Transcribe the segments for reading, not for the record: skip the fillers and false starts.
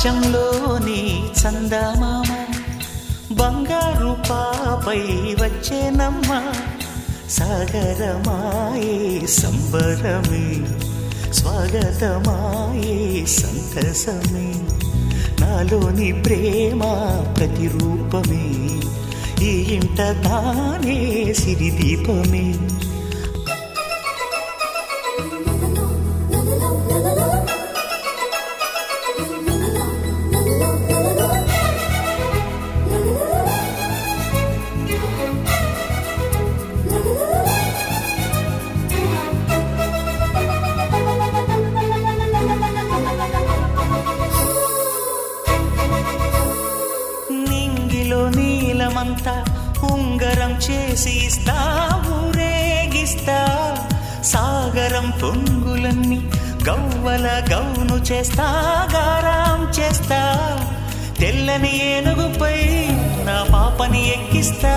ఆకాశంలోని చందమామ బంగారు పాపై వచ్చేనమ్మ సాగరమాయే సంబరమే స్వాగతమాయే సంతసమే నాలోని ప్రేమ ప్రతిరూపమే ఈ ఇంట తానే సిరిదీపమే నీలమంతా ఉంగరం చేసి ఇస్తా ఊరేగిస్తా సాగరం పొంగులన్నీ గవ్వల గౌను చేస్తా గారాం చేస్తా తెల్లని ఏనుగుపై నా పాపని ఎక్కిస్తా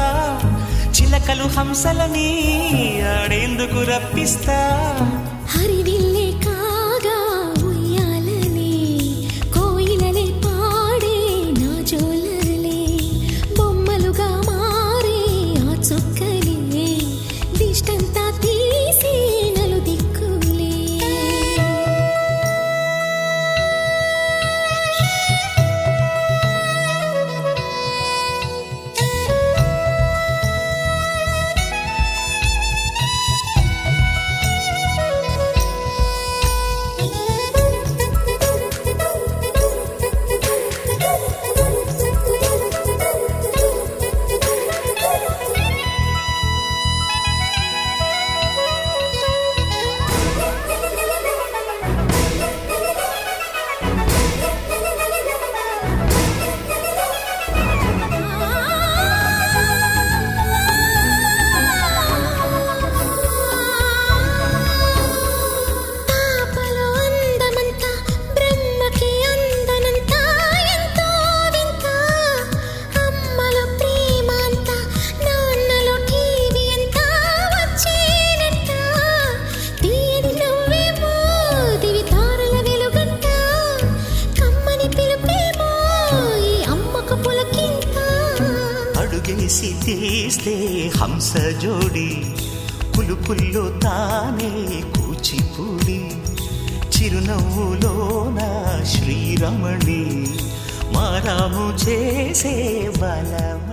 చిలకలు హంసలని ఆడేందుకు రప్పిస్తా హరివిల్లే కాగా ఉయ్యాలనే కోయిలలే పాడే నా జోలలే బొమ్మలుగా మారే ఆ చొక్కలే దిష్టంతా తీసి నలు దిక్కులే అడుగేసి తీస్తే హంస జోడి పులుపుల్లో తానే కూచిపూడి చిరునవ్వులోన శ్రీరమణి మారాము చేసే బలమ